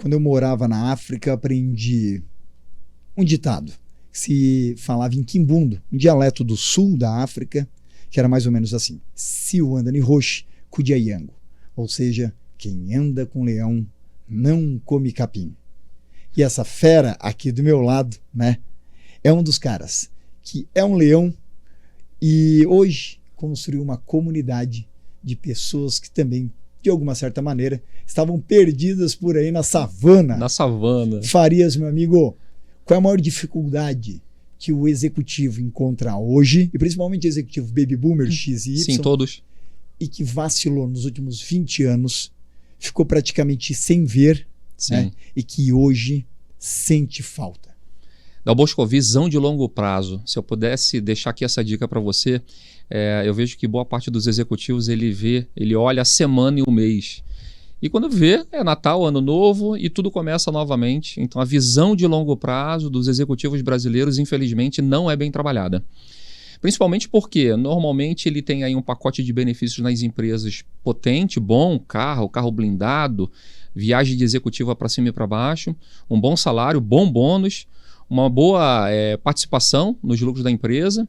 quando eu morava na África, aprendi um ditado que se falava em Quimbundo, um dialeto do sul da África, que era mais ou menos assim: se o anda ni roche, cudiayango. Ou seja, quem anda com leão não come capim. E essa fera aqui do meu lado, né, é um dos caras que é um leão e hoje construiu uma comunidade de pessoas que também, de alguma certa maneira, estavam perdidas por aí na savana. Na savana. Farias, meu amigo, qual é a maior dificuldade que o executivo encontra hoje, e principalmente o executivo baby boomer X e Y, sim, todos, e que vacilou nos últimos 20 anos, ficou praticamente sem ver, né, e que hoje sente falta? Dal Bosco, visão de longo prazo. Se eu pudesse deixar aqui essa dica para você, eu vejo que boa parte dos executivos ele olha a semana e o mês. E quando vê, é Natal, Ano Novo e tudo começa novamente. Então a visão de longo prazo dos executivos brasileiros, infelizmente, não é bem trabalhada. Principalmente porque normalmente ele tem aí um pacote de benefícios nas empresas potente, bom, carro blindado, viagem de executiva para cima e para baixo, um bom salário, bom bônus, uma boa participação nos lucros da empresa,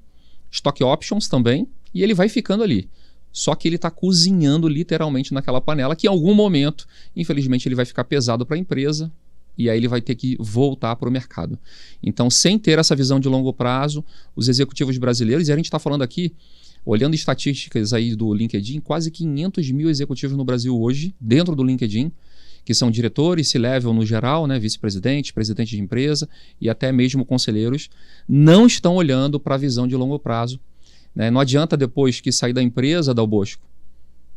stock options também, e ele vai ficando ali. Só que ele está cozinhando literalmente naquela panela que em algum momento, infelizmente, ele vai ficar pesado para a empresa e aí ele vai ter que voltar para o mercado. Então, sem ter essa visão de longo prazo, os executivos brasileiros, e a gente está falando aqui, olhando estatísticas aí do LinkedIn, quase 500 mil executivos no Brasil hoje, dentro do LinkedIn, que são diretores, C-level no geral, né, vice-presidente, presidente de empresa e até mesmo conselheiros, não estão olhando para a visão de longo prazo. Né? Não adianta depois que sair da empresa, Dal Bosco,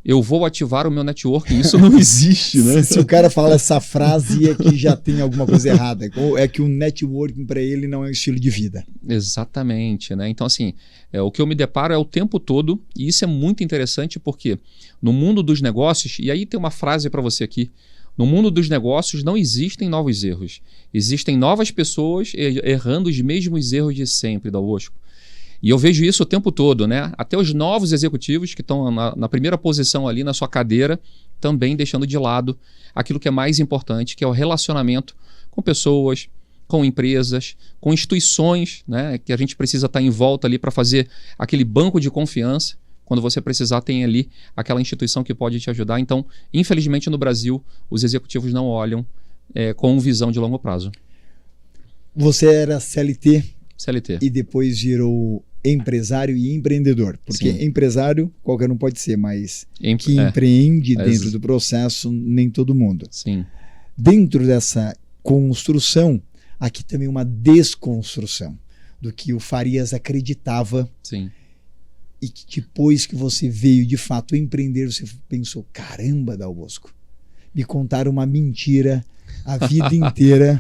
eu vou ativar o meu networking, isso não existe, né? Se o cara fala essa frase é que já tem alguma coisa errada, ou é que o networking para ele não é um estilo de vida. Exatamente, né? Então assim, o que eu me deparo é o tempo todo, e isso é muito interessante porque no mundo dos negócios, e aí tem uma frase para você aqui, no mundo dos negócios não existem novos erros. Existem novas pessoas errando os mesmos erros de sempre, Dal Bosco. E eu vejo isso o tempo todo, né? Até os novos executivos que estão na primeira posição ali na sua cadeira, também deixando de lado aquilo que é mais importante, que é o relacionamento com pessoas, com empresas, com instituições, né? Que a gente precisa estar em volta ali para fazer aquele banco de confiança. Quando você precisar, tem ali aquela instituição que pode te ajudar. Então, infelizmente, no Brasil, os executivos não olham com visão de longo prazo. Você era CLT e depois virou empresário e empreendedor. Porque sim, empresário, qualquer um pode ser, mas que empreende dentro do processo, nem todo mundo. Sim. Dentro dessa construção, aqui também uma desconstrução do que o Farias acreditava. Sim. E que depois que você veio de fato empreender, você pensou, caramba, Dal Bosco, me contaram uma mentira a vida inteira.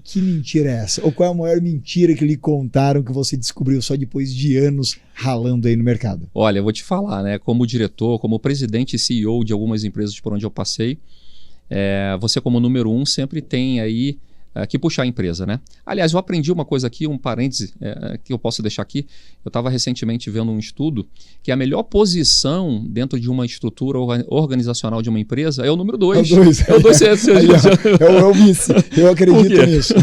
Que mentira é essa? Ou qual é a maior mentira que lhe contaram que você descobriu só depois de anos ralando aí no mercado? Olha, eu vou te falar, né? Como diretor, como presidente e CEO de algumas empresas por onde eu passei, você como número 1 sempre tem aí que puxar a empresa, né? Aliás, eu aprendi uma coisa aqui, um parêntese que eu posso deixar aqui. Eu estava recentemente vendo um estudo que a melhor posição dentro de uma estrutura organizacional de uma empresa é o número 2. É o 2. É o 2. É o vice. Eu acredito nisso.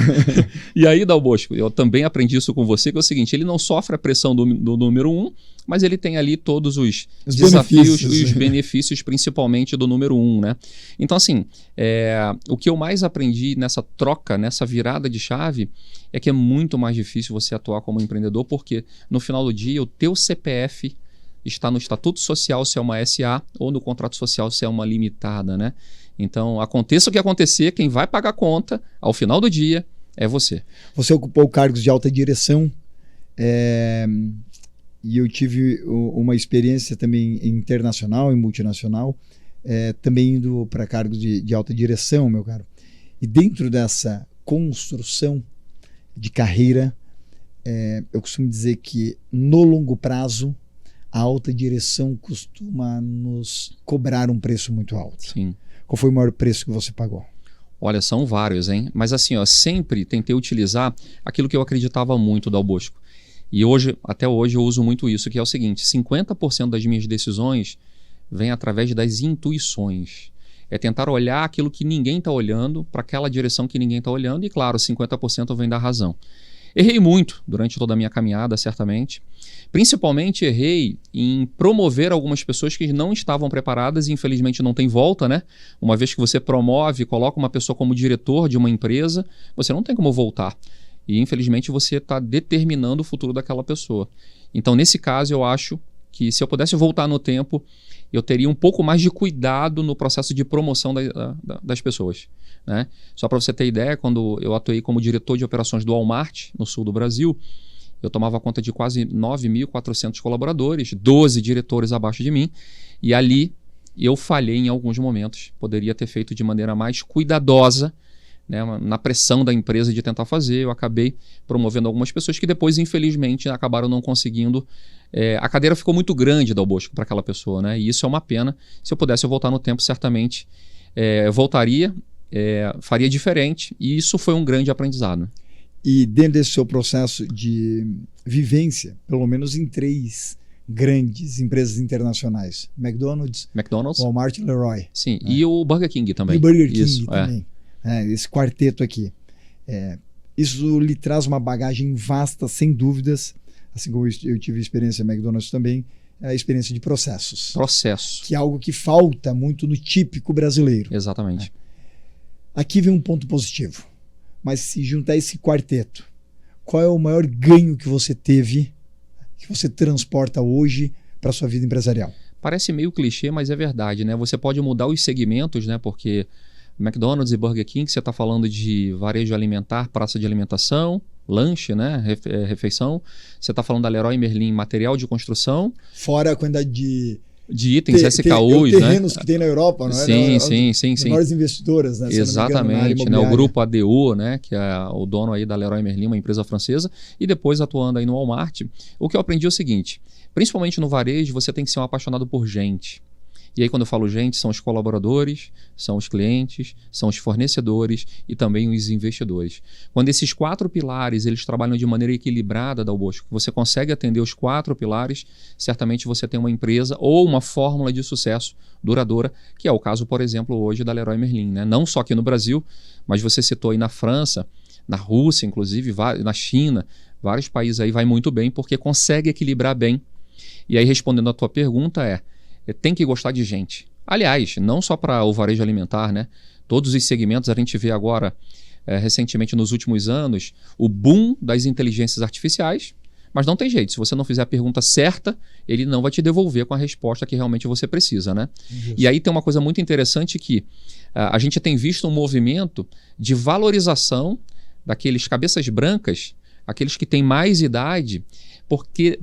E aí, Dal Bosco, eu também aprendi isso com você, que é o seguinte, ele não sofre a pressão do número 1, mas ele tem ali todos os desafios e os benefícios, principalmente do número 1, né? Então, assim, o que eu mais aprendi nessa troca, nessa virada de chave, é que é muito mais difícil você atuar como empreendedor, porque no final do dia o teu CPF está no estatuto social se é uma SA ou no contrato social se é uma limitada, né? Então, aconteça o que acontecer, quem vai pagar a conta ao final do dia é você. Você ocupou cargos de alta direção, e eu tive uma experiência também internacional e multinacional, também indo para cargos de alta direção, meu caro. E dentro dessa construção de carreira, eu costumo dizer que no longo prazo, a alta direção costuma nos cobrar um preço muito alto. Sim. Qual foi o maior preço que você pagou? Olha, são vários, hein? Mas assim, sempre tentei utilizar aquilo que eu acreditava muito, Dal Bosco. E hoje, até hoje, eu uso muito isso, que é o seguinte: 50% das minhas decisões vem através das intuições. É tentar olhar aquilo que ninguém está olhando, para aquela direção que ninguém está olhando, e claro, 50% vem da razão. Errei muito durante toda a minha caminhada, certamente. Principalmente errei em promover algumas pessoas que não estavam preparadas e infelizmente não tem volta, né? Uma vez que você promove, coloca uma pessoa como diretor de uma empresa, você não tem como voltar. E infelizmente você está determinando o futuro daquela pessoa. Então nesse caso eu acho que se eu pudesse voltar no tempo, eu teria um pouco mais de cuidado no processo de promoção das pessoas, né? Só para você ter ideia, quando eu atuei como diretor de operações do Walmart, no sul do Brasil, eu tomava conta de quase 9.400 colaboradores, 12 diretores abaixo de mim, e ali eu falhei em alguns momentos. Poderia ter feito de maneira mais cuidadosa, né, na pressão da empresa de tentar fazer. Eu acabei promovendo algumas pessoas que depois, infelizmente, acabaram não conseguindo. A cadeira ficou muito grande, Dal Bosco, para aquela pessoa, né? E isso é uma pena. Se eu pudesse voltar no tempo, certamente eu voltaria, faria diferente, e isso foi um grande aprendizado. E dentro desse seu processo de vivência, pelo menos em 3 grandes empresas internacionais, McDonald's, Walmart e Leroy. Sim, né? E o Burger King também. E o Burger King isso, também. Esse quarteto aqui. Isso lhe traz uma bagagem vasta, sem dúvidas, assim como eu tive experiência no McDonald's também, a experiência de processos. Processo. Que é algo que falta muito no típico brasileiro. Exatamente. Aqui vem um ponto positivo. Mas se juntar esse quarteto, qual é o maior ganho que você teve, que você transporta hoje para a sua vida empresarial? Parece meio clichê, mas é verdade, né? Você pode mudar os segmentos, né? Porque McDonald's e Burger King, você está falando de varejo alimentar, praça de alimentação, lanche, né? Refeição. Você está falando da Leroy Merlin, material de construção. Fora a quantidade de itens SKUs, terrenos, né? Que tem na Europa, não é? Sim. Maiores investidoras, né? Exatamente, né? O grupo ADO, né? Que é o dono aí da Leroy Merlin, uma empresa francesa, e depois atuando aí no Walmart. O que eu aprendi é o seguinte, principalmente no varejo, você tem que ser um apaixonado por gente. E aí quando eu falo gente, são os colaboradores, são os clientes, são os fornecedores e também os investidores. Quando esses 4 pilares eles trabalham de maneira equilibrada, Dal Bosco, você consegue atender os 4 pilares, certamente você tem uma empresa ou uma fórmula de sucesso duradoura, que é o caso, por exemplo, hoje da Leroy Merlin, né? Não só aqui no Brasil, mas você citou aí na França, na Rússia, inclusive, na China, vários países aí vai muito bem porque consegue equilibrar bem. E aí respondendo a tua pergunta tem que gostar de gente. Aliás, não só para o varejo alimentar, né? Todos os segmentos a gente vê agora, recentemente nos últimos anos, o boom das inteligências artificiais, mas não tem jeito. Se você não fizer a pergunta certa, ele não vai te devolver com a resposta que realmente você precisa, né? Isso. E aí tem uma coisa muito interessante que a gente tem visto um movimento de valorização daqueles cabeças brancas, aqueles que têm mais idade,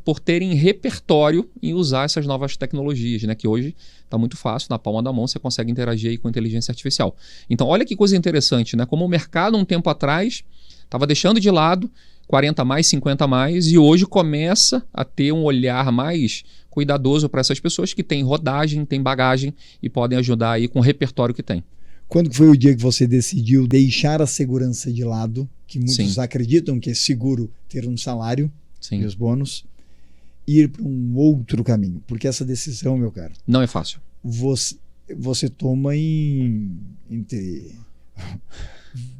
por terem repertório em usar essas novas tecnologias, né? Que hoje está muito fácil, na palma da mão você consegue interagir aí com a inteligência artificial. Então olha que coisa interessante, né? Como o mercado um tempo atrás estava deixando de lado 40 mais, 50 mais, e hoje começa a ter um olhar mais cuidadoso para essas pessoas que têm rodagem, têm bagagem e podem ajudar aí com o repertório que tem. Quando foi o dia que você decidiu deixar a segurança de lado, que muitos acreditam que é seguro ter um salário, e os bônus, ir para um outro caminho? Porque essa decisão, meu caro, não é fácil. Você toma entre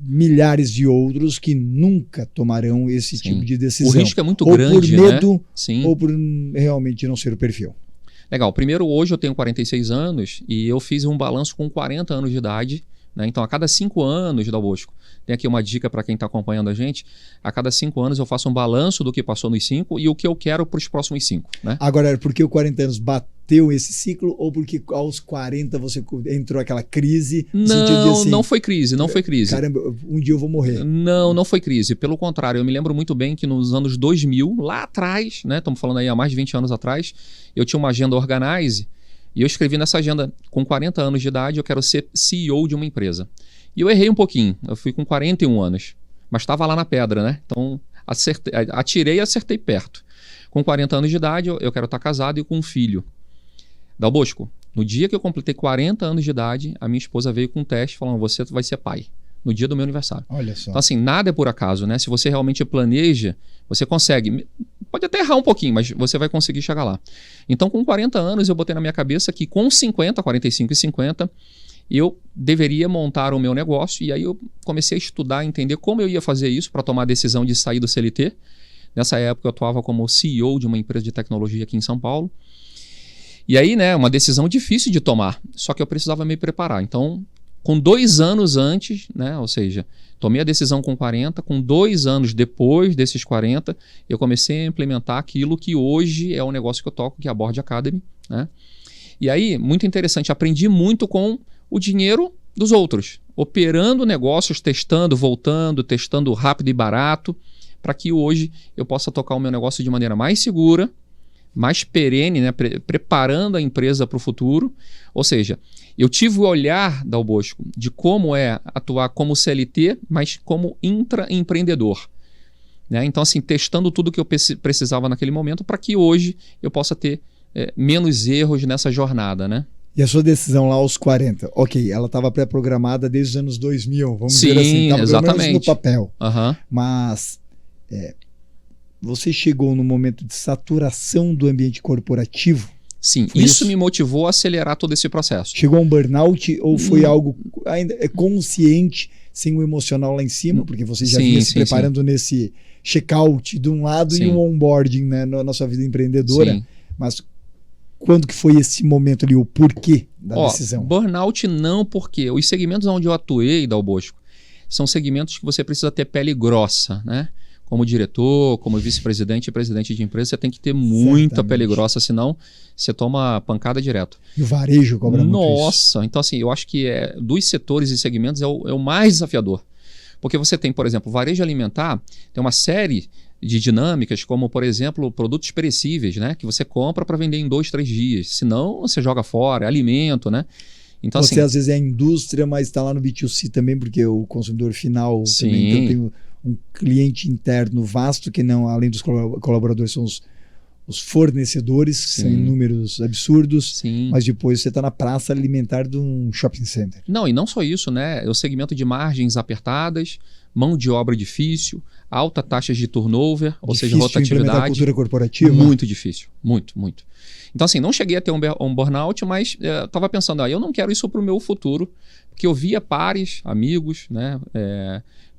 milhares de outros que nunca tomarão esse tipo de decisão. O risco é muito ou grande, por medo, né? Ou por realmente não ser o perfil. Legal. Primeiro, hoje eu tenho 46 anos e eu fiz um balanço com 40 anos de idade, né? Então, a cada 5 anos, Dal Bosco, tem aqui uma dica para quem está acompanhando a gente, a cada 5 anos eu faço um balanço do que passou nos 5 e o que eu quero para os próximos 5. Né? Agora, porque o 40 anos bateu esse ciclo ou porque aos 40 você entrou aquela crise? Não foi crise, não foi crise. Caramba, um dia eu vou morrer. Não foi crise. Pelo contrário, eu me lembro muito bem que nos anos 2000, lá atrás, né, estamos falando aí há mais de 20 anos atrás, eu tinha uma agenda Organize e eu escrevi nessa agenda, com 40 anos de idade, eu quero ser CEO de uma empresa. E eu errei um pouquinho, eu fui com 41 anos, mas estava lá na pedra, né? Então atirei e acertei perto. Com 40 anos de idade, eu quero estar casado e com um filho. Dal Bosco, no dia que eu completei 40 anos de idade, a minha esposa veio com um teste falando, você vai ser pai, no dia do meu aniversário. Olha só. Então assim, nada é por acaso, né? Se você realmente planeja, você consegue. Pode até errar um pouquinho, mas você vai conseguir chegar lá. Então com 40 anos eu botei na minha cabeça que com 50, 45 e 50, eu deveria montar o meu negócio. E aí eu comecei a estudar, entender como eu ia fazer isso para tomar a decisão de sair do CLT. Nessa época eu atuava como CEO de uma empresa de tecnologia aqui em São Paulo. E aí, né, uma decisão difícil de tomar, só que eu precisava me preparar. Então, com 2 anos antes, né, ou seja, tomei a decisão com 40, com 2 anos depois desses 40, eu comecei a implementar aquilo que hoje é o negócio que eu toco, que é a Board Academy, né? E aí, muito interessante, aprendi muito com o dinheiro dos outros, operando negócios, testando, voltando, testando rápido e barato, para que hoje eu possa tocar o meu negócio de maneira mais segura, mais perene, né? Preparando a empresa para o futuro. Ou seja, eu tive o olhar, Dal Bosco, de como é atuar como CLT, mas como intraempreendedor. Né? Então, assim, testando tudo que eu precisava naquele momento para que hoje eu possa ter menos erros nessa jornada, né? E a sua decisão lá aos 40, ok, ela estava pré-programada desde os anos 2000, vamos Sim, dizer assim, estava pelo menos no exatamente. papel. Uhum. Mas você chegou no momento de saturação do ambiente corporativo? Sim, Foi isso me motivou a acelerar todo esse processo. Chegou a um burnout ou foi algo ainda consciente, sem o emocional lá em cima? Porque você já vinha se preparando nesse check-out de um lado e um onboarding, né, na sua vida empreendedora. Sim. Mas quando que foi esse momento ali, o porquê da decisão? Burnout não, porque os segmentos onde eu atuei, Dal Bosco, são segmentos que você precisa ter pele grossa, né? Como diretor, como vice-presidente e presidente de empresa, você tem que ter muita pele grossa, senão você toma pancada direto. E o varejo cobra muito isso. Nossa, então assim, eu acho que dos setores e segmentos é o mais desafiador. Porque você tem, por exemplo, varejo alimentar, tem uma série de dinâmicas, como, por exemplo, produtos perecíveis, né? Que você compra para vender em 2, 3 dias. Senão, você joga fora, é alimento, né? Então, você assim, às vezes é a indústria, mas está lá no B2C também, porque o consumidor final também. Então tem um cliente interno vasto, que não, além dos colaboradores, são os fornecedores, que são em números absurdos, mas depois você está na praça alimentar de um shopping center. Não, e não só isso, né? É o segmento de margens apertadas, mão de obra difícil, alta taxa de turnover, ou seja, rotatividade. Implementar a cultura corporativa? Muito difícil, muito. Então, assim, não cheguei a ter um burnout, mas estava pensando, eu não quero isso para o meu futuro, porque eu via pares, amigos, né?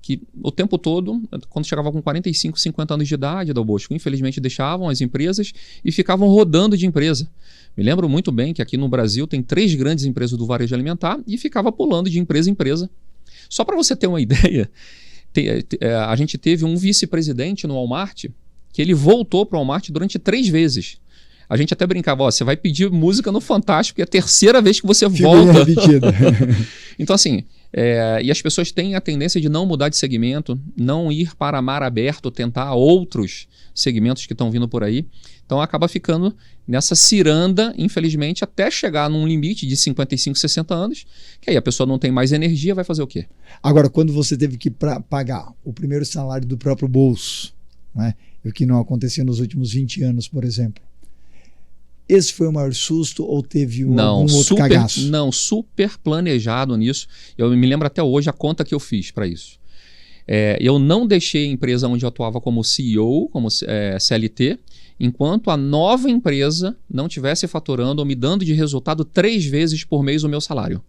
Que o tempo todo, quando chegava com 45, 50 anos de idade, Dal Bosco, infelizmente deixavam as empresas e ficavam rodando de empresa. Me lembro muito bem que aqui no Brasil tem 3 grandes empresas do varejo alimentar e ficava pulando de empresa em empresa. Só para você ter uma ideia, a gente teve um vice-presidente no Walmart que ele voltou para o Walmart durante 3 vezes. A gente até brincava, você vai pedir música no Fantástico, é a 3ª vez que você volta. Então, assim, e as pessoas têm a tendência de não mudar de segmento, não ir para mar aberto, tentar outros segmentos que estão vindo por aí. Então, acaba ficando nessa ciranda, infelizmente, até chegar num limite de 55, 60 anos, que aí a pessoa não tem mais energia, vai fazer o quê? Agora, quando você teve que pagar o primeiro salário do próprio bolso, né, o que não acontecia nos últimos 20 anos, por exemplo, esse foi o maior susto ou teve algum outro cagaço? Não, super planejado nisso. Eu me lembro até hoje a conta que eu fiz para isso. Eu não deixei a empresa onde eu atuava como CEO, como CLT, enquanto a nova empresa não estivesse faturando ou me dando de resultado 3 vezes por mês o meu salário.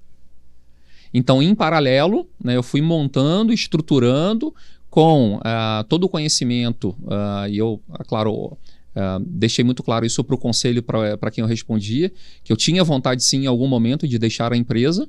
Então, em paralelo, né, eu fui montando, estruturando com todo o conhecimento, e eu, claro... deixei muito claro isso para o conselho, para quem eu respondia, que eu tinha vontade sim em algum momento de deixar a empresa.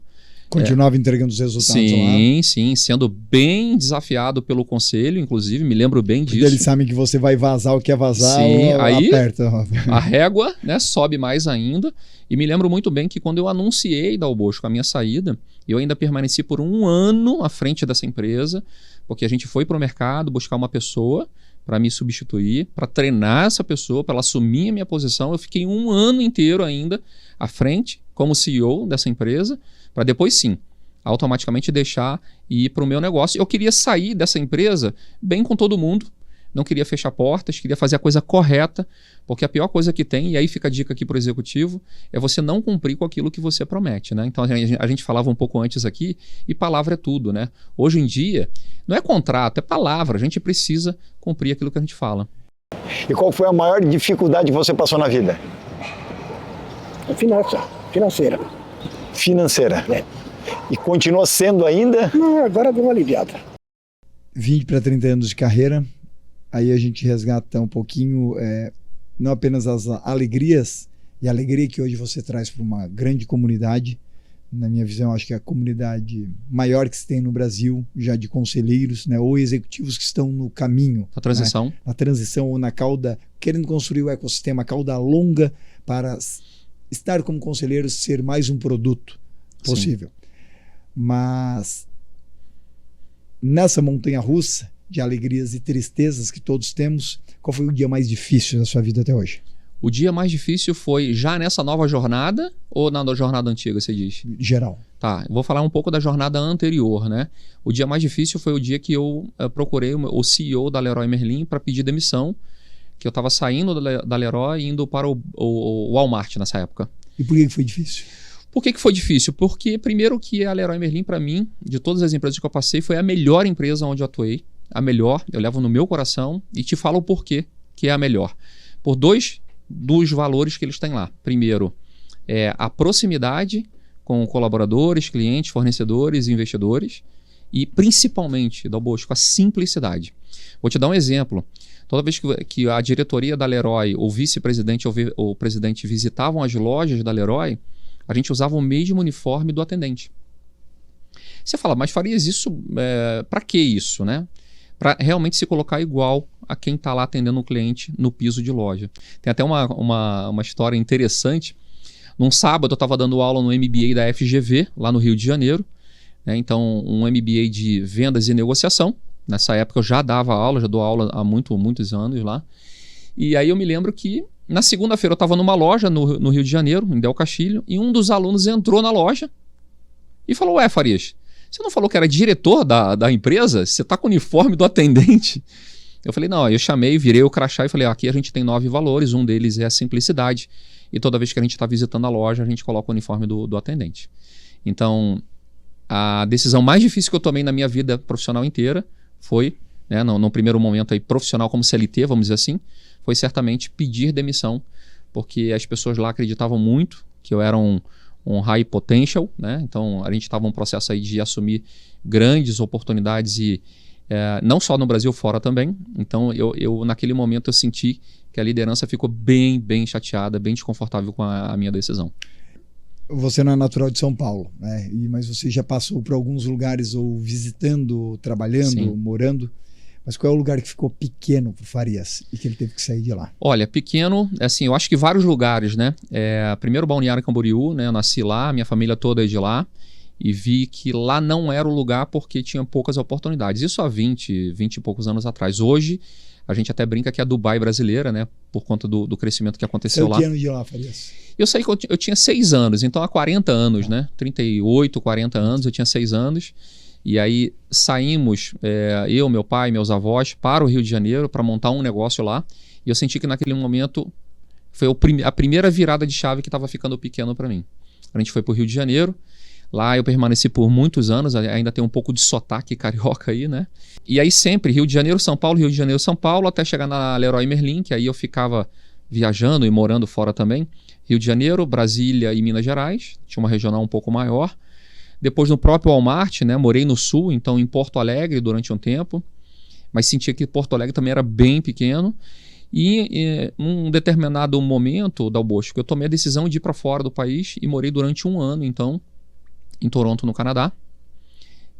Continuava entregando os resultados lá? Sim, sendo bem desafiado pelo conselho, inclusive, me lembro bem disso. Porque eles sabem que você vai vazar o que é vazar, aí aperta. A régua, né, sobe mais ainda. E me lembro muito bem que quando eu anunciei, Dal Bosco, a minha saída, eu ainda permaneci por 1 ano à frente dessa empresa, porque a gente foi para o mercado buscar uma pessoa para me substituir, para treinar essa pessoa, para ela assumir a minha posição. Eu fiquei 1 ano inteiro ainda à frente, como CEO dessa empresa, para depois sim, automaticamente deixar e ir para o meu negócio. Eu queria sair dessa empresa bem com todo mundo, não queria fechar portas, queria fazer a coisa correta, porque a pior coisa que tem, e aí fica a dica aqui para o executivo, é você não cumprir com aquilo que você promete, né? Então a gente falava um pouco antes aqui, e palavra é tudo, né? Hoje em dia, não é contrato, é palavra, a gente precisa cumprir aquilo que a gente fala. E qual foi a maior dificuldade que você passou na vida? Financeira. Financeira. E continua sendo ainda? Não, agora deu uma aliviada. 20 para 30 anos de carreira, aí a gente resgata um pouquinho, não apenas as alegrias, e a alegria que hoje você traz para uma grande comunidade. Na minha visão, acho que é a comunidade maior que se tem no Brasil, já de conselheiros, né, ou executivos que estão no caminho. A transição. Né, na transição ou na cauda, querendo construir o ecossistema, a cauda longa para estar como conselheiro, ser mais um produto possível. Sim. Mas nessa montanha-russa de alegrias e tristezas que todos temos, qual foi o dia mais difícil da sua vida até hoje? O dia mais difícil foi já nessa nova jornada ou na jornada antiga, você diz? Geral. Tá, vou falar um pouco da jornada anterior, né? O dia mais difícil foi o dia que eu procurei o CEO da Leroy Merlin para pedir demissão, que eu estava saindo da Leroy e indo para o Walmart nessa época. E por que foi difícil? Por que foi difícil? Porque primeiro que a Leroy Merlin, para mim, de todas as empresas que eu passei, foi a melhor empresa onde eu atuei. A melhor, eu levo no meu coração e te falo o porquê que é a melhor. Por dois valores que eles têm lá. Primeiro, a proximidade com colaboradores, clientes, fornecedores e investidores. E principalmente, Dal Bosco, a simplicidade. Vou te dar um exemplo. Toda vez que a diretoria da Leroy, o vice-presidente ou o presidente visitavam as lojas da Leroy, a gente usava o mesmo uniforme do atendente. Você fala, mas Farias, isso para que isso, né? Para realmente se colocar igual a quem está lá atendendo o cliente no piso de loja. Tem até uma história interessante. Num sábado eu estava dando aula no MBA da FGV, lá no Rio de Janeiro. Né? Então, um MBA de vendas e negociação. Nessa época eu já dava aula, já dou aula há muitos anos lá. E aí eu me lembro que na segunda-feira eu estava numa loja no Rio de Janeiro, em Del Castilho, e um dos alunos entrou na loja e falou, ué, Farias, você não falou que era diretor da empresa? Você está com o uniforme do atendente? Eu falei, não, eu chamei, virei o crachá e falei, aqui a gente tem 9 valores, um deles é a simplicidade. E toda vez que a gente está visitando a loja, a gente coloca o uniforme do atendente. Então, a decisão mais difícil que eu tomei na minha vida profissional inteira foi, né, no primeiro momento aí, profissional como CLT, vamos dizer assim, foi certamente pedir demissão, porque as pessoas lá acreditavam muito que eu era um high potential, né? Então a gente estava num processo aí de assumir grandes oportunidades e não só no Brasil, fora também. Então eu naquele momento eu senti que a liderança ficou bem chateada, bem desconfortável com a minha decisão. Você não é natural de São Paulo, né? Mas você já passou por alguns lugares ou visitando, trabalhando, Sim. morando. Mas qual é o lugar que ficou pequeno para o Farias e que ele teve que sair de lá? Olha, pequeno, assim, eu acho que vários lugares, né? Primeiro Balneário Camboriú, né? Eu nasci lá, minha família toda é de lá. E vi que lá não era o lugar porque tinha poucas oportunidades. Isso há 20 e poucos anos atrás. Hoje, a gente até brinca que é a Dubai brasileira, né? Por conta do crescimento que aconteceu lá. Que ano de lá, Farias? Eu saí quando eu tinha 6 anos, então há 40 anos, né? 38, 40 anos, eu tinha 6 anos. E aí saímos, eu, meu pai, meus avós, para o Rio de Janeiro para montar um negócio lá. E eu senti que naquele momento foi a primeira virada de chave que estava ficando pequeno para mim. A gente foi para o Rio de Janeiro. Lá eu permaneci por muitos anos, ainda tem um pouco de sotaque carioca aí, né? E aí sempre Rio de Janeiro, São Paulo, Rio de Janeiro, São Paulo, até chegar na Leroy Merlin, que aí eu ficava viajando e morando fora também. Rio de Janeiro, Brasília e Minas Gerais, tinha uma regional um pouco maior. Depois no próprio Walmart, né? Morei no Sul, então em Porto Alegre durante um tempo, mas sentia que Porto Alegre também era bem pequeno. E em um determinado momento, Dal Bosco, eu tomei a decisão de ir para fora do país e morei durante um ano, então, em Toronto, no Canadá.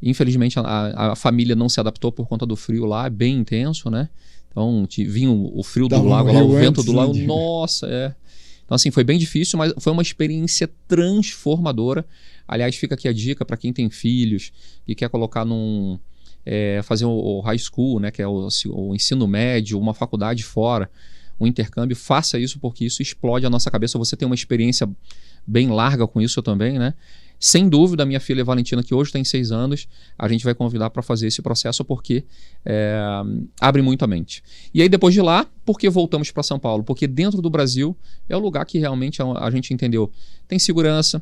Infelizmente, a família não se adaptou por conta do frio lá, é bem intenso, né? Então, vinha o frio do lago lá, o vento do lago, nossa, Então, assim, foi bem difícil, mas foi uma experiência transformadora. Aliás, fica aqui a dica para quem tem filhos e quer colocar fazer o high school, né, que é o ensino médio, uma faculdade fora, um intercâmbio, faça isso porque isso explode a nossa cabeça. Você tem uma experiência bem larga com isso também, né? Sem dúvida, a minha filha Valentina, que hoje tem 6 anos, a gente vai convidar para fazer esse processo porque abre muito a mente. E aí depois de lá, por que voltamos para São Paulo? Porque dentro do Brasil é o lugar que realmente a gente entendeu. Tem segurança,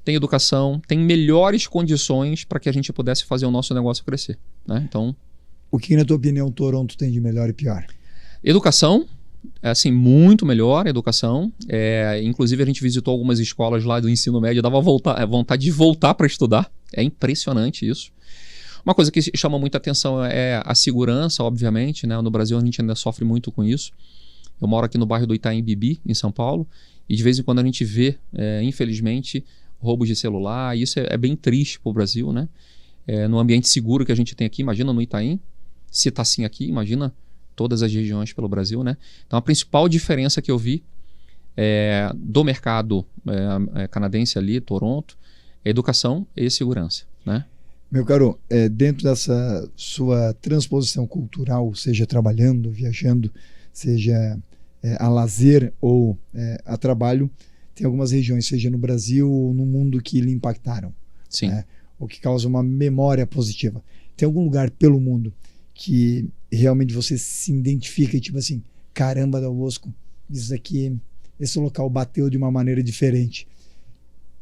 tem educação, tem melhores condições para que a gente pudesse fazer o nosso negócio crescer, né? Então, o que, na tua opinião, Toronto tem de melhor e pior? Educação. Assim, muito melhor a educação. Inclusive, a gente visitou algumas escolas lá do ensino médio, dava vontade de voltar para estudar. É impressionante isso. Uma coisa que chama muita atenção é a segurança, obviamente, né? No Brasil a gente ainda sofre muito com isso. Eu moro aqui no bairro do Itaim Bibi, em São Paulo, e de vez em quando a gente vê, infelizmente, roubos de celular. E isso é bem triste para o Brasil, né? No ambiente seguro que a gente tem aqui, imagina no Itaim, se está assim aqui, imagina todas as regiões pelo Brasil, né? Então a principal diferença que eu vi do mercado canadense ali, Toronto, é educação e segurança, né? Meu caro, dentro dessa sua transposição cultural, seja trabalhando, viajando, seja a lazer ou a trabalho, tem algumas regiões, seja no Brasil ou no mundo, que lhe impactaram. Sim. Né? Ou que causa uma memória positiva. Tem algum lugar pelo mundo que realmente você se identifica e tipo assim, caramba, Dal Bosco, esse local bateu de uma maneira diferente.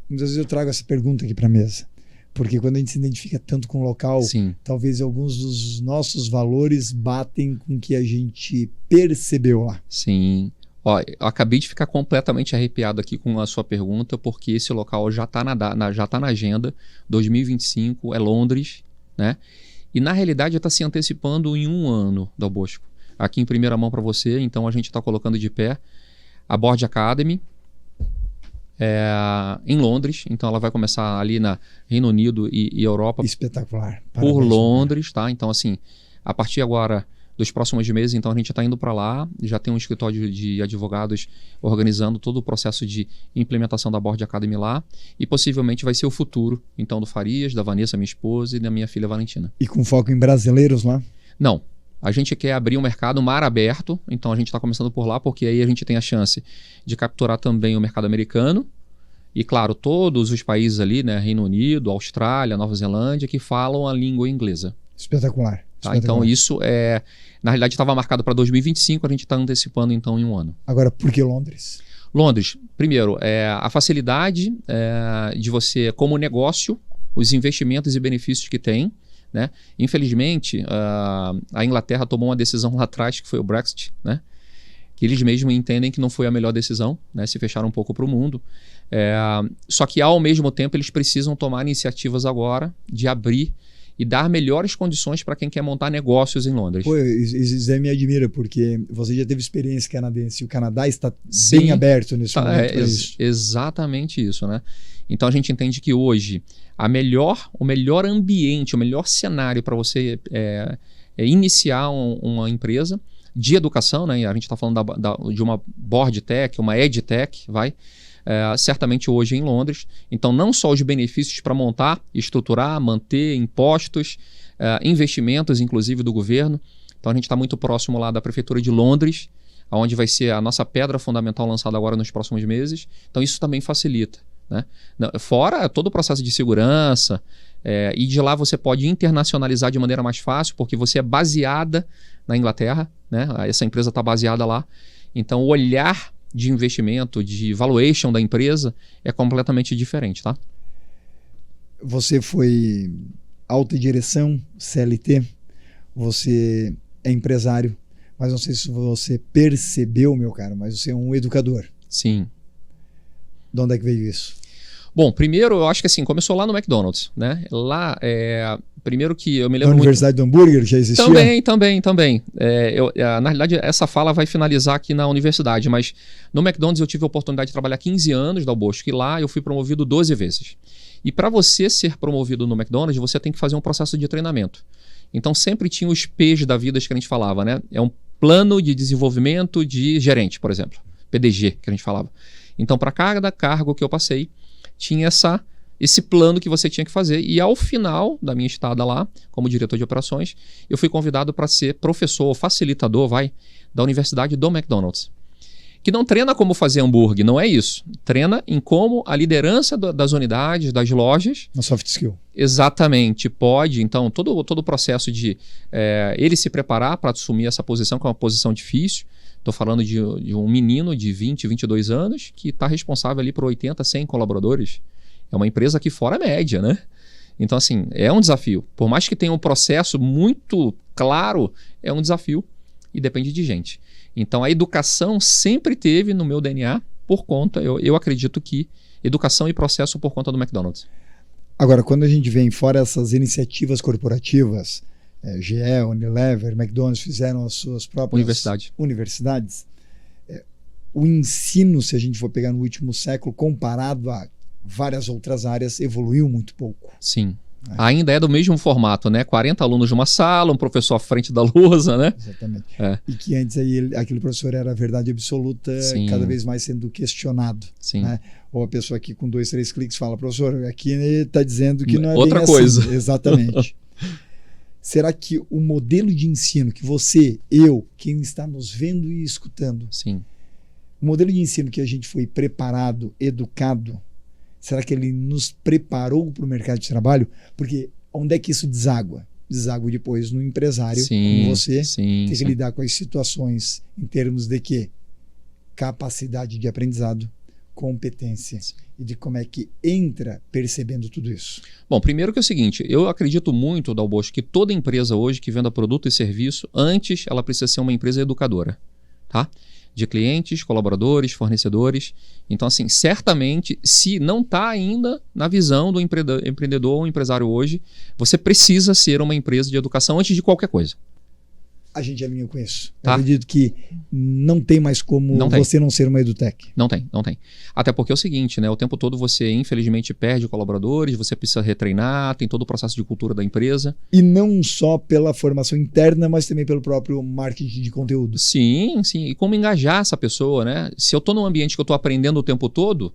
Muitas vezes eu trago essa pergunta aqui para a mesa, porque quando a gente se identifica tanto com o local, Sim. talvez alguns dos nossos valores batem com o que a gente percebeu lá. Sim. Ó, eu acabei de ficar completamente arrepiado aqui com a sua pergunta, porque esse local já está na agenda. 2025 é Londres, né? E na realidade está se antecipando em um ano, Dal Bosco. Aqui em primeira mão para você, então a gente está colocando de pé a Board Academy em Londres. Então ela vai começar ali na Reino Unido e Europa. Espetacular. Por Londres, tá? Então assim, a partir agora dos próximos meses, então a gente está indo para lá, já tem um escritório de advogados organizando todo o processo de implementação da Board Academy lá, e possivelmente vai ser o futuro, então, do Farias, da Vanessa, minha esposa, e da minha filha Valentina. E com foco em brasileiros lá? Não. A gente quer abrir um mercado mar aberto, então a gente está começando por lá, porque aí a gente tem a chance de capturar também o mercado americano, e claro, todos os países ali, né, Reino Unido, Austrália, Nova Zelândia, que falam a língua inglesa. Espetacular. Tá? Então isso na realidade estava marcado para 2025, a gente está antecipando então em um ano. Agora, por que Londres? Londres, primeiro, a facilidade de você, como negócio, os investimentos e benefícios que tem, né? Infelizmente, a Inglaterra tomou uma decisão lá atrás, que foi o Brexit, né? Que eles mesmos entendem que não foi a melhor decisão, né? Se fecharam um pouco para o mundo. Só que ao mesmo tempo eles precisam tomar iniciativas agora de abrir e dar melhores condições para quem quer montar negócios em Londres. Pô, isso me admira, porque você já teve experiência canadense e o Canadá está Sim, bem aberto nesse momento. Exatamente isso, né? Então a gente entende que hoje o melhor ambiente, o melhor cenário para você iniciar uma empresa de educação, né? A gente está falando de uma board tech, uma edtech, certamente hoje em Londres. Então não só os benefícios para montar, estruturar, manter impostos, investimentos inclusive do governo. Então a gente está muito próximo lá da Prefeitura de Londres, onde vai ser a nossa pedra fundamental lançada agora nos próximos meses. Então isso também facilita, né? Fora todo o processo de segurança, e de lá você pode internacionalizar de maneira mais fácil, porque você é baseada na Inglaterra, né? Essa empresa está baseada lá. Então o olhar de investimento, de valuation da empresa é completamente diferente, tá? Você foi alta direção, CLT, você é empresário, mas não sei se você percebeu, meu caro, mas você é um educador. Sim. De onde é que veio isso? Bom, primeiro eu acho que assim, começou lá no McDonald's, né? Lá, primeiro que eu me lembro muito... A Universidade do Hambúrguer já existia? Também. Na realidade, essa fala vai finalizar aqui na universidade, mas no McDonald's eu tive a oportunidade de trabalhar 15 anos, Dal Bosco, e lá eu fui promovido 12 vezes. E para você ser promovido no McDonald's, você tem que fazer um processo de treinamento. Então sempre tinha os P's da vida que a gente falava, né? É um plano de desenvolvimento de gerente, por exemplo. PDG, que a gente falava. Então, para cada cargo que eu passei, tinha esse plano que você tinha que fazer. E ao final da minha estada lá, como diretor de operações, eu fui convidado para ser professor, facilitador, da Universidade do McDonald's. Que não treina como fazer hambúrguer, não é isso. Treina em como a liderança das unidades, das lojas... Uma soft skill. Exatamente, pode. Então, todo o processo de ele se preparar para assumir essa posição, que é uma posição difícil. Estou falando de um menino de 20, 22 anos que está responsável ali por 80, 100 colaboradores. É uma empresa aqui fora média, né? Então, assim, é um desafio. Por mais que tenha um processo muito claro, é um desafio e depende de gente. Então, a educação sempre teve no meu DNA por conta, eu acredito que educação e processo por conta do McDonald's. Agora, quando a gente vem fora essas iniciativas corporativas, GE, Unilever, McDonald's fizeram as suas próprias universidades, o ensino, se a gente for pegar no último século, comparado a várias outras áreas, evoluiu muito pouco. Sim. Ainda é do mesmo formato, né? 40 alunos numa sala, um professor à frente da lousa, né? Exatamente. E que antes aí aquele professor era a verdade absoluta, Sim. cada vez mais sendo questionado. Sim. Né? Ou a pessoa aqui com 2, 3 cliques fala, professor, aqui está dizendo que não é outra bem coisa. Assim. Exatamente. Será que o modelo de ensino que você, eu, quem está nos vendo e escutando, Sim. o modelo de ensino que a gente foi preparado, educado, será que ele nos preparou para o mercado de trabalho? Porque onde é que isso deságua? Deságua depois no empresário, como você, tem que lidar com as situações em termos de quê? Capacidade de aprendizado, competência e de como é que entra percebendo tudo isso. Bom, primeiro que é o seguinte, eu acredito muito, Dal Bosco, que toda empresa hoje que venda produto e serviço, antes ela precisa ser uma empresa educadora, tá? De clientes, colaboradores, fornecedores. Então, assim, certamente, se não está ainda na visão do empreendedor ou empresário hoje, você precisa ser uma empresa de educação antes de qualquer coisa. A gente alinha com isso. Tá. Eu acredito que não tem mais como você não ser uma edutech. Não tem. Até porque é o seguinte, né? O tempo todo você, infelizmente, perde colaboradores, você precisa retreinar, tem todo o processo de cultura da empresa. E não só pela formação interna, mas também pelo próprio marketing de conteúdo. Sim. E como engajar essa pessoa, né? Se eu estou num ambiente que eu estou aprendendo o tempo todo,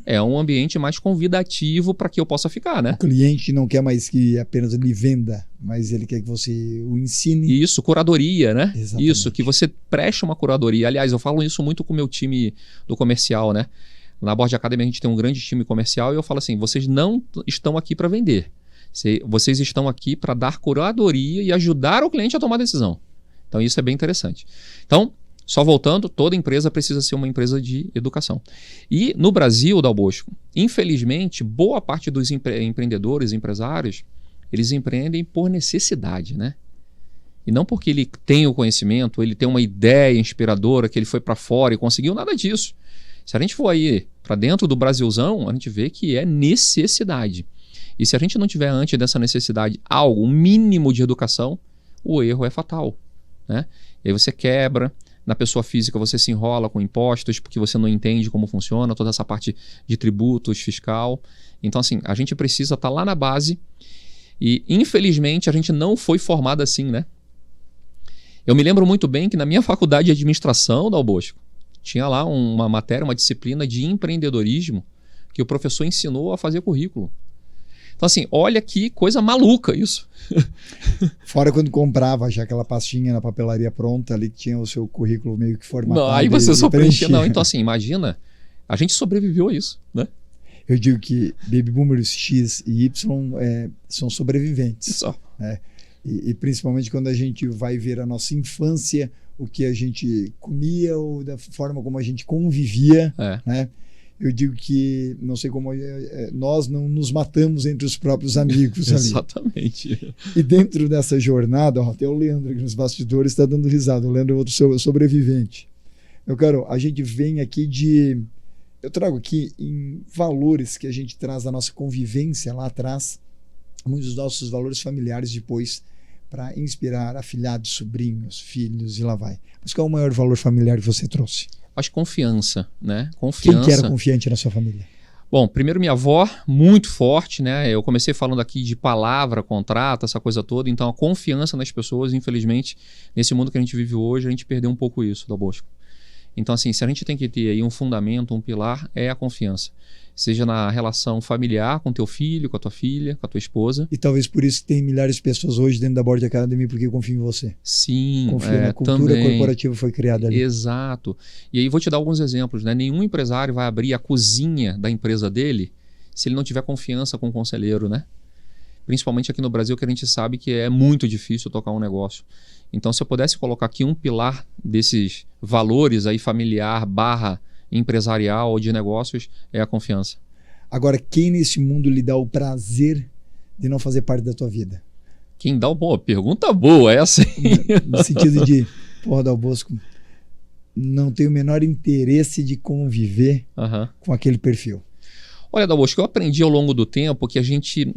é um ambiente mais convidativo para que eu possa ficar, né? O cliente não quer mais que apenas lhe venda, mas ele quer que você o ensine. Isso, curadoria, né? Exatamente. Isso, que você preste uma curadoria. Aliás, eu falo isso muito com o meu time do comercial, né? Na Board Academy a gente tem um grande time comercial e eu falo assim, vocês não estão aqui para vender. Vocês estão aqui para dar curadoria e ajudar o cliente a tomar decisão. Então isso é bem interessante. Então, só voltando, toda empresa precisa ser uma empresa de educação. E no Brasil, Dal Bosco, infelizmente, boa parte dos empreendedores, empresários, eles empreendem por necessidade, né? E não porque ele tem o conhecimento, ele tem uma ideia inspiradora, que ele foi para fora e conseguiu, nada disso. Se a gente for aí para dentro do Brasilzão, a gente vê que é necessidade. E se a gente não tiver antes dessa necessidade algo, um mínimo de educação, o erro é fatal, né? E aí você quebra. Na pessoa física você se enrola com impostos porque você não entende como funciona toda essa parte de tributos, fiscal. Então, assim, a gente precisa estar lá na base e, infelizmente, a gente não foi formado assim, né? Eu me lembro muito bem que na minha faculdade de administração, Dal Bosco, tinha lá uma matéria, uma disciplina de empreendedorismo que o professor ensinou a fazer currículo. Então, assim, olha que coisa maluca isso. Fora quando comprava já aquela pastinha na papelaria pronta ali que tinha o seu currículo meio que formatado. Não, aí você só preenchia. Não, então assim, imagina, a gente sobreviveu a isso, né? Eu digo que Baby Boomers X e Y são sobreviventes. Só. Né? E principalmente quando a gente vai ver a nossa infância, o que a gente comia ou da forma como a gente convivia, né? Eu digo que, não sei como, nós não nos matamos entre os próprios amigos ali. Exatamente. E dentro dessa jornada, até o Leandro aqui nos bastidores está dando risada. O Leandro é outro sobrevivente. Meu caro, a gente vem aqui eu trago aqui em valores que a gente traz da nossa convivência lá atrás, muitos dos nossos valores familiares depois, para inspirar afilhados, sobrinhos, filhos e lá vai. Mas qual é o maior valor familiar que você trouxe? Acho confiança, né? Confiança. Quem que era confiante na sua família? Bom, primeiro minha avó, muito forte, né? Eu comecei falando aqui de palavra, contrato, essa coisa toda. Então a confiança nas pessoas, infelizmente, nesse mundo que a gente vive hoje, a gente perdeu um pouco isso, Dal Bosco. Então assim, se a gente tem que ter aí um fundamento, um pilar, é a confiança. Seja na relação familiar com teu filho, com a tua filha, com a tua esposa. E talvez por isso que tem milhares de pessoas hoje dentro da Board Academy, porque confio em você. Sim, confio na cultura também. Corporativa foi criada ali. Exato. E aí vou te dar alguns exemplos, né? Nenhum empresário vai abrir a cozinha da empresa dele se ele não tiver confiança com o conselheiro, né? Principalmente aqui no Brasil, que a gente sabe que é muito difícil tocar um negócio. Então, se eu pudesse colocar aqui um pilar desses valores aí familiar / empresarial ou de negócios, é a confiança. Agora, quem nesse mundo lhe dá o prazer de não fazer parte da tua vida? Quem dá o... pergunta boa essa, hein? No sentido de, Dal Bosco, não tenho o menor interesse de conviver com aquele perfil. Olha, Dalbosco, eu aprendi ao longo do tempo que a gente...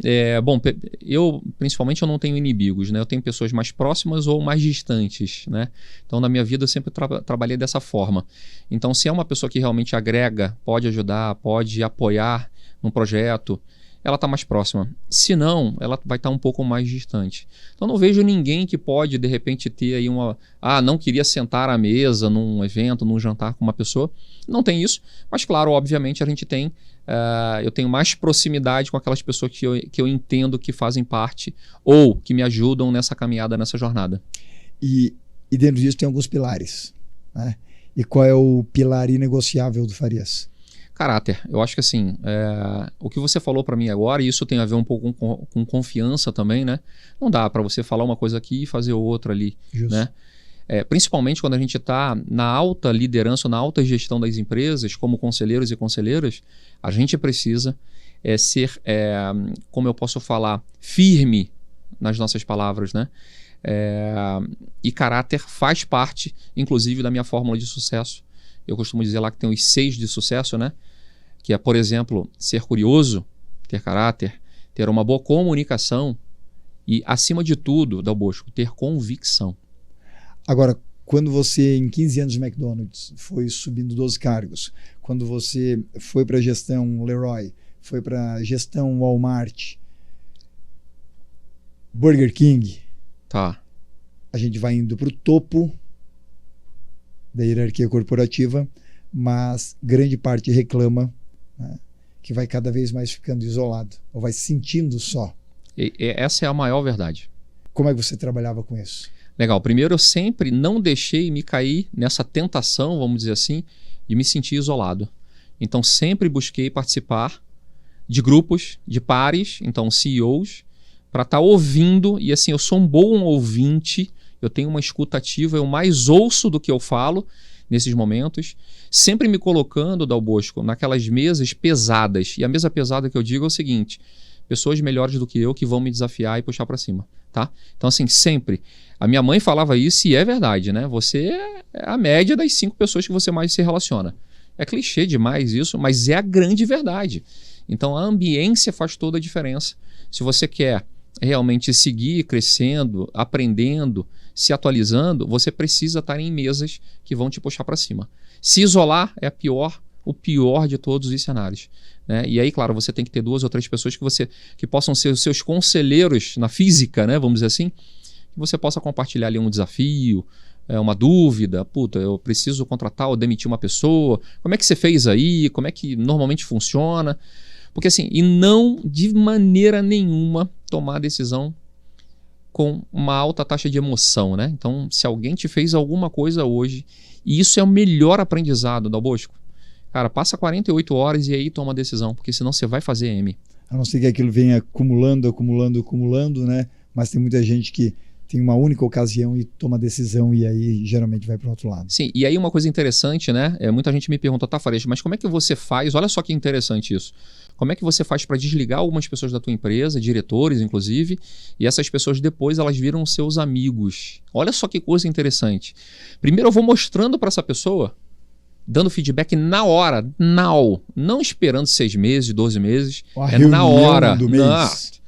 eu, principalmente, eu não tenho inimigos, né? Eu tenho pessoas mais próximas ou mais distantes, né? Então, na minha vida, eu sempre trabalhei dessa forma. Então, se é uma pessoa que realmente agrega, pode ajudar, pode apoiar num projeto, ela está mais próxima. Se não, ela vai estar um pouco mais distante. Então, não vejo ninguém que pode, de repente, ter aí uma... não queria sentar à mesa num evento, num jantar com uma pessoa. Não tem isso, mas, claro, obviamente, a gente tem... eu tenho mais proximidade com aquelas pessoas que eu entendo que fazem parte ou que me ajudam nessa caminhada, nessa jornada. E dentro disso tem alguns pilares, né? E qual é o pilar inegociável do Farias? Caráter. Eu acho que assim, o que você falou para mim agora, e isso tem a ver um pouco com confiança também, né? Não dá para você falar uma coisa aqui e fazer outra ali, Justo. né? Principalmente quando a gente está na alta liderança, na alta gestão das empresas, como conselheiros e conselheiras, a gente precisa ser, como eu posso falar, firme nas nossas palavras, né? E caráter faz parte, inclusive, da minha fórmula de sucesso. Eu costumo dizer lá que tem os 6 de sucesso, né? Que é, por exemplo, ser curioso, ter caráter, ter uma boa comunicação e, acima de tudo, Dalbosco, ter convicção. Agora, quando você, em 15 anos de McDonald's, foi subindo 12 cargos, quando você foi para a gestão Leroy, foi para a gestão Walmart, Burger King, Tá. a gente vai indo para o topo da hierarquia corporativa, mas grande parte reclama, né, que vai cada vez mais ficando isolado, ou vai se sentindo só. Essa é a maior verdade. Como é que você trabalhava com isso? Legal. Primeiro, eu sempre não deixei me cair nessa tentação, vamos dizer assim, de me sentir isolado. Então, sempre busquei participar de grupos, de pares, então CEOs, para estar ouvindo. E assim, eu sou um bom ouvinte, eu tenho uma escuta ativa, eu mais ouço do que eu falo nesses momentos, sempre me colocando, Dalbosco, naquelas mesas pesadas. E a mesa pesada que eu digo é o seguinte: pessoas melhores do que eu que vão me desafiar e puxar para cima, tá? Então, assim, sempre. A minha mãe falava isso e é verdade, né? Você é a média das 5 pessoas que você mais se relaciona. É clichê demais isso, mas é a grande verdade. Então, a ambiência faz toda a diferença. Se você quer realmente seguir crescendo, aprendendo, se atualizando, você precisa estar em mesas que vão te puxar para cima. Se isolar é o pior de todos os cenários, né? E aí, claro, você tem que ter 2 ou 3 pessoas que possam ser os seus conselheiros na física, né? Vamos dizer assim, que você possa compartilhar ali um desafio, uma dúvida. Puta, eu preciso contratar ou demitir uma pessoa. Como é que você fez aí? Como é que normalmente funciona? Porque assim, e não de maneira nenhuma tomar a decisão com uma alta taxa de emoção, né? Então, se alguém te fez alguma coisa hoje, e isso é o melhor aprendizado, Dalbosco, cara, passa 48 horas e aí toma a decisão, porque senão você vai fazer M. A não ser que aquilo venha acumulando, né? Mas tem muita gente que tem uma única ocasião e toma a decisão e aí geralmente vai para o outro lado. Sim, e aí uma coisa interessante, né? Muita gente me pergunta, tá, Farias, mas como é que você faz? Olha só que interessante isso. Como é que você faz para desligar algumas pessoas da tua empresa, diretores inclusive, e essas pessoas depois elas viram seus amigos? Olha só que coisa interessante. Primeiro eu vou mostrando para essa pessoa, dando feedback na hora, não esperando 6 meses, 12 meses, na hora. Do mês.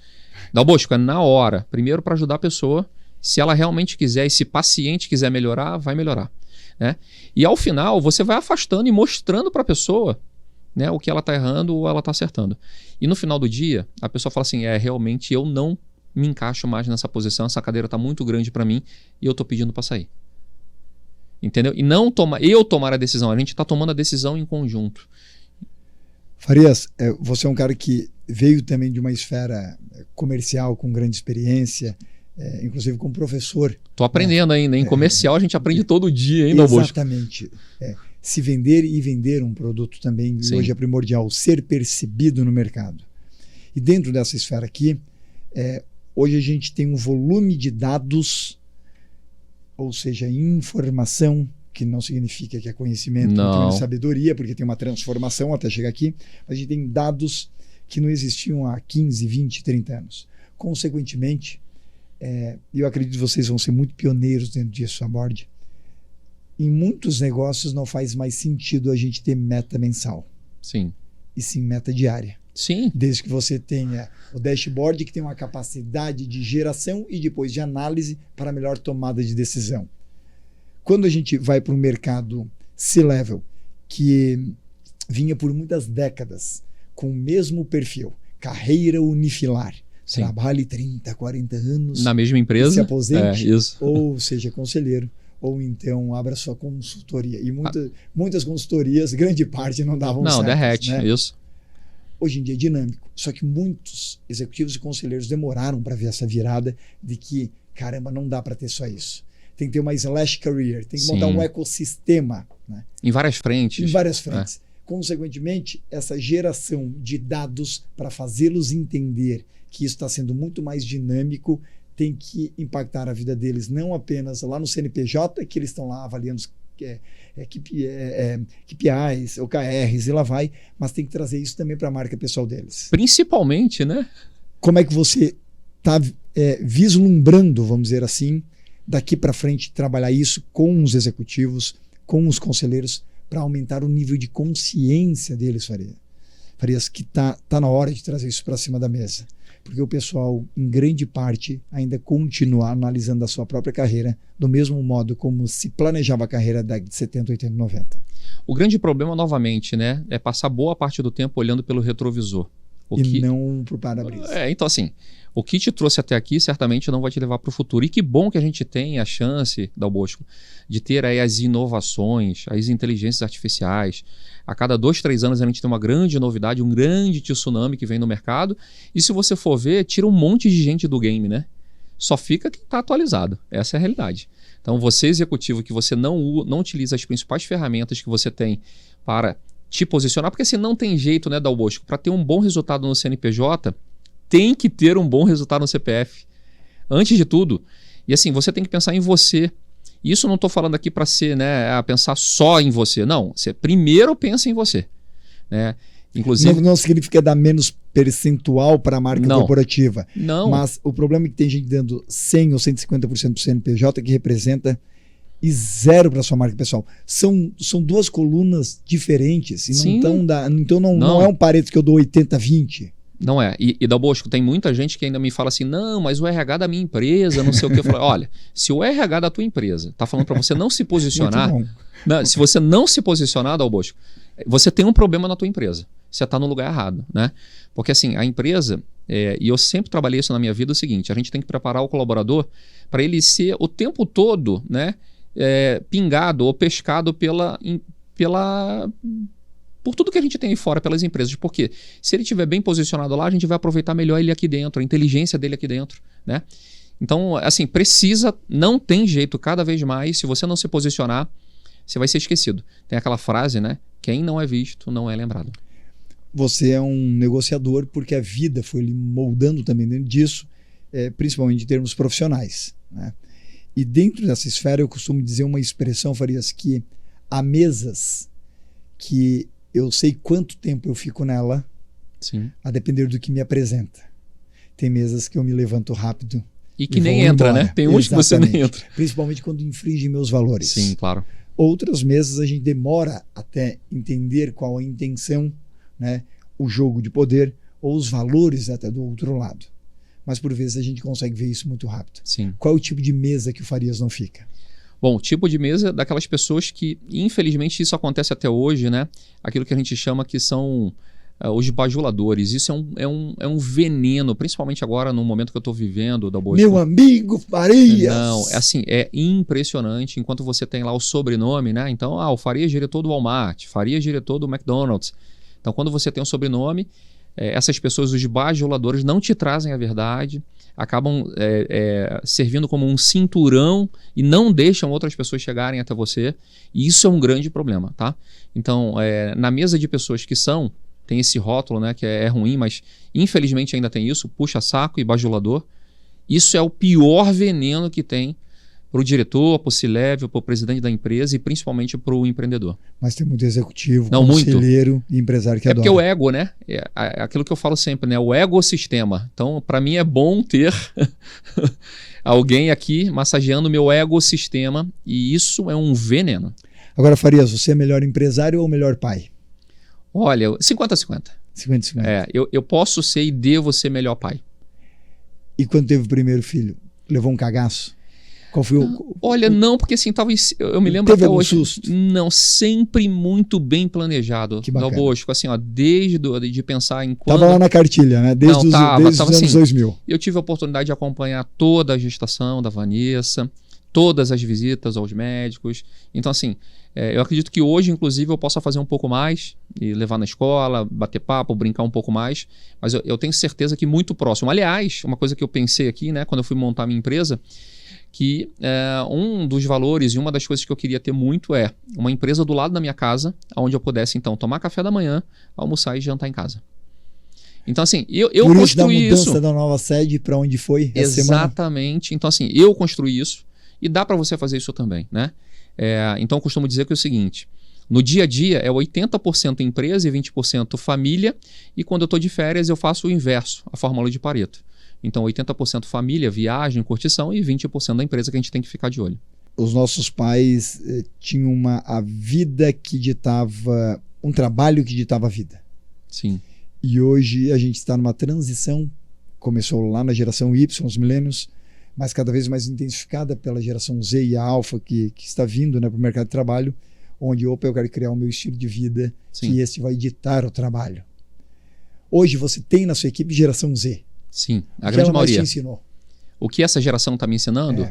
Dalbosco, é na hora. Primeiro para ajudar a pessoa, se ela realmente quiser e se paciente quiser melhorar, vai melhorar, né? E ao final você vai afastando e mostrando para a pessoa, né, o que ela está errando ou ela está acertando. E no final do dia, a pessoa fala assim, realmente eu não me encaixo mais nessa posição, essa cadeira está muito grande para mim e eu estou pedindo para sair. Entendeu? E não eu tomar a decisão, a gente está tomando a decisão em conjunto. Farias, você é um cara que veio também de uma esfera comercial com grande experiência, inclusive como professor. Estou aprendendo ainda, em comercial a gente aprende todo dia, hein, Dalbosco? Exatamente. Se vender e vender um produto também, Sim. hoje é primordial, ser percebido no mercado. E dentro dessa esfera aqui, hoje a gente tem um volume de dados, ou seja, informação, que não significa que é conhecimento, Não. muito menos sabedoria, porque tem uma transformação até chegar aqui, mas a gente tem dados que não existiam há 15, 20, 30 anos. Consequentemente, eu acredito que vocês vão ser muito pioneiros dentro disso, a Board. Em muitos negócios não faz mais sentido a gente ter meta mensal, Sim. e sim meta diária. Sim. Desde que você tenha o dashboard que tem uma capacidade de geração e depois de análise para melhor tomada de decisão. Quando a gente vai para o mercado C-Level, que vinha por muitas décadas com o mesmo perfil, carreira unifilar, Sim. trabalhe 30, 40 anos Na mesma empresa. se aposente, isso. ou seja conselheiro, ou então abra sua consultoria. E muitas consultorias, grande parte, não davam certo. Não, derrete, né? isso. Hoje em dia é dinâmico, só que muitos executivos e conselheiros demoraram para ver essa virada de que, caramba, não dá para ter só isso. Tem que ter uma slash career, tem que montar Sim. um ecossistema, né? Em várias frentes. Em várias frentes. Consequentemente, essa geração de dados para fazê-los entender que isso está sendo muito mais dinâmico tem que impactar a vida deles, não apenas lá no CNPJ, que eles estão lá avaliando KPIs, OKRs e lá vai, mas tem que trazer isso também para a marca pessoal deles. Principalmente, né? Como é que você está vislumbrando, vamos dizer assim, daqui para frente, trabalhar isso com os executivos, com os conselheiros, para aumentar o nível de consciência deles, Farias, que tá na hora de trazer isso para cima da mesa. Porque o pessoal, em grande parte, ainda continua analisando a sua própria carreira do mesmo modo como se planejava a carreira da década de 70, 80, 90. O grande problema, novamente, né, é passar boa parte do tempo olhando pelo retrovisor. Não para o para-brisa. Então, assim, o que te trouxe até aqui certamente não vai te levar para o futuro. E que bom que a gente tem a chance, Dal Bosco, de ter aí as inovações, as inteligências artificiais. A cada 2, 3 anos a gente tem uma grande novidade, um grande tsunami que vem no mercado. E se você for ver, tira um monte de gente do game, né? Só fica quem está atualizado. Essa é a realidade. Então, você executivo que você não utiliza as principais ferramentas que você tem para te posicionar, porque assim, não tem jeito, né, Dal Bosco? Para ter um bom resultado no CNPJ, tem que ter um bom resultado no CPF. Antes de tudo. E assim, você tem que pensar em você. Isso eu não estou falando aqui para ser, né, pensar só em você. Não, você primeiro pensa em você. Né? Inclusive, não significa dar menos percentual para a marca corporativa. Não. Mas o problema é que tem gente dando 100% ou 150% do CNPJ que representa e 0 para sua marca pessoal. São duas colunas diferentes. E não é um Pareto que eu dou 80-20. Não é. E Dal Bosco, tem muita gente que ainda me fala assim, não, mas o RH da minha empresa, não sei o que. Eu falo, olha, se o RH da tua empresa está falando para você não se posicionar, se você não se posicionar, Dal Bosco, você tem um problema na tua empresa. Você está no lugar errado, né? Porque assim, a empresa, e eu sempre trabalhei isso na minha vida, é o seguinte, a gente tem que preparar o colaborador para ele ser o tempo todo, né, pingado ou pescado por tudo que a gente tem aí fora, pelas empresas. Porque se ele estiver bem posicionado lá, a gente vai aproveitar melhor ele aqui dentro, a inteligência dele aqui dentro, né? Então, assim, não tem jeito, cada vez mais, se você não se posicionar, você vai ser esquecido. Tem aquela frase, né? Quem não é visto, não é lembrado. Você é um negociador porque a vida foi lhe moldando também dentro disso, principalmente em termos profissionais, né? E dentro dessa esfera eu costumo dizer uma expressão, Farias, que há mesas que eu sei quanto tempo eu fico nela, sim, a depender do que me apresenta. Tem mesas que eu me levanto rápido e que nem entra, embora, né? Tem uns que você nem entra. Principalmente quando infringe meus valores. Sim, claro. Outras mesas a gente demora até entender qual a intenção, né? O jogo de poder ou os valores até do outro lado. Mas por vezes a gente consegue ver isso muito rápido. Sim. Qual é o tipo de mesa que o Farias não fica? Bom, o tipo de mesa daquelas pessoas que, infelizmente, isso acontece até hoje, né? Aquilo que a gente chama que são os bajuladores. Isso é um veneno, principalmente agora no momento que eu estou vivendo, Dal Bosco. Meu amigo Farias! Não, é impressionante. Enquanto você tem lá o sobrenome, né? Então, o Farias, diretor do Walmart, Farias, diretor do McDonald's. Então, quando você tem um sobrenome, essas pessoas, os bajuladores, não te trazem a verdade, acabam servindo como um cinturão e não deixam outras pessoas chegarem até você. E isso é um grande problema, tá? Então, na mesa de pessoas que tem esse rótulo, né, que é ruim, mas infelizmente ainda tem isso, puxa-saco e bajulador. Isso é o pior veneno que tem para o diretor, para o C-Level, para o presidente da empresa e principalmente para o empreendedor. Mas tem muito executivo, conselheiro e empresário que adora. Porque o ego, né? É aquilo que eu falo sempre, né? O ecossistema. Então, para mim é bom ter alguém aqui massageando o meu ecossistema e isso é um veneno. Agora, Farias, você é melhor empresário ou melhor pai? Olha, 50-50. 50-50. Eu posso ser e devo ser melhor pai. E quando teve o primeiro filho, levou um cagaço? Qual foi o... Olha, não, porque assim, talvez, eu me lembro Teve até algum hoje. susto? Não, sempre muito bem planejado. Que bacana. Dal Bosco, assim, ó, desde de pensar em quando... Tava lá na cartilha, né? Desde os anos assim, 2000. Eu tive a oportunidade de acompanhar toda a gestação da Vanessa, todas as visitas aos médicos. Então, assim, eu acredito que hoje, inclusive, eu possa fazer um pouco mais e levar na escola, bater papo, brincar um pouco mais. Mas eu tenho certeza que muito próximo. Aliás, uma coisa que eu pensei aqui, né, quando eu fui montar a minha empresa, que um dos valores e uma das coisas que eu queria ter muito é uma empresa do lado da minha casa, onde eu pudesse, então, tomar café da manhã, almoçar e jantar em casa. Então, assim, eu Por isso construí da mudança isso. da nova sede para onde foi essa semana? Exatamente. Então, assim, eu construí isso e dá para você fazer isso também, né? Então, eu costumo dizer que é o seguinte, no dia a dia é 80% empresa e 20% família, e quando eu estou de férias eu faço o inverso, a fórmula de Pareto. Então, 80% família, viagem, curtição e 20% da empresa que a gente tem que ficar de olho. Os nossos pais tinham a vida que ditava, um trabalho que ditava a vida. Sim. E hoje a gente está numa transição, começou lá na geração Y, os milênios, mas cada vez mais intensificada pela geração Z e a Alfa que está vindo, né, para o mercado de trabalho, onde opa, eu quero criar o meu estilo de vida, Sim. que esse vai ditar o trabalho. Hoje você tem na sua equipe geração Z. Sim, a O que grande ela mais te maioria. ensinou? O que essa geração está me ensinando?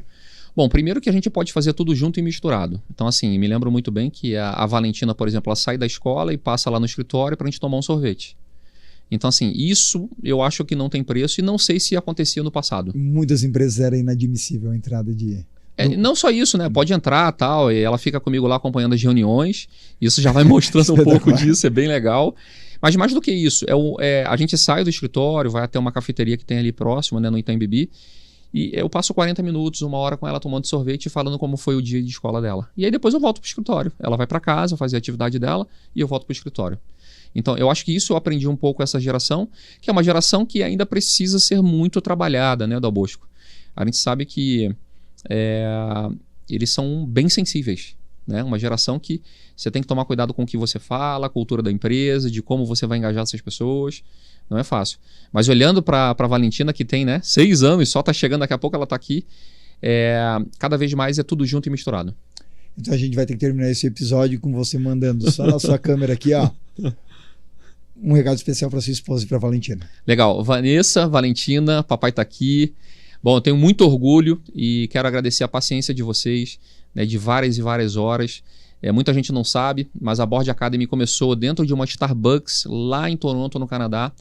Bom, primeiro que a gente pode fazer tudo junto e misturado. Então, assim, me lembro muito bem que a Valentina, por exemplo, ela sai da escola e passa lá no escritório para a gente tomar um sorvete. Então, assim, isso eu acho que não tem preço e não sei se acontecia no passado. Muitas empresas era inadmissível a entrada de... Não só isso, né? Pode entrar tal, e ela fica comigo lá acompanhando as reuniões. Isso já vai mostrando um pouco disso, é bem legal. Mas mais do que isso, a gente sai do escritório, vai até uma cafeteria que tem ali próximo, né, no Itaim Bibi, e eu passo 40 minutos, uma hora com ela tomando sorvete e falando como foi o dia de escola dela. E aí depois eu volto para o escritório. Ela vai para casa, fazer a atividade dela e eu volto para o escritório. Então, eu acho que isso eu aprendi um pouco com essa geração, que é uma geração que ainda precisa ser muito trabalhada, né, Dal Bosco? A gente sabe que eles são bem sensíveis, né? Uma geração que você tem que tomar cuidado com o que você fala, a cultura da empresa, de como você vai engajar essas pessoas. Não é fácil. Mas olhando para a Valentina, que tem, né, 6 anos, só está chegando, daqui a pouco ela está aqui, cada vez mais é tudo junto e misturado. Então a gente vai ter que terminar esse episódio com você mandando só na sua câmera aqui, ó, um recado especial para sua esposa e para Valentina. Legal. Vanessa, Valentina, papai está aqui. Bom, eu tenho muito orgulho e quero agradecer a paciência de vocês, né, de várias e várias horas. Muita gente não sabe, mas a Board Academy começou dentro de uma Starbucks lá em Toronto, no Canadá,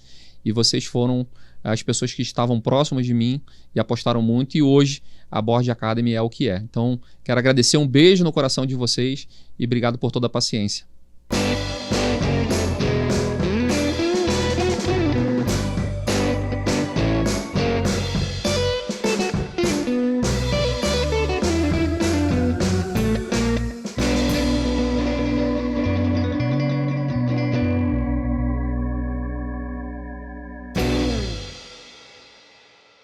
e vocês foram as pessoas que estavam próximas de mim e apostaram muito, e hoje a Board Academy é o que é. Então, quero agradecer, um beijo no coração de vocês e obrigado por toda a paciência.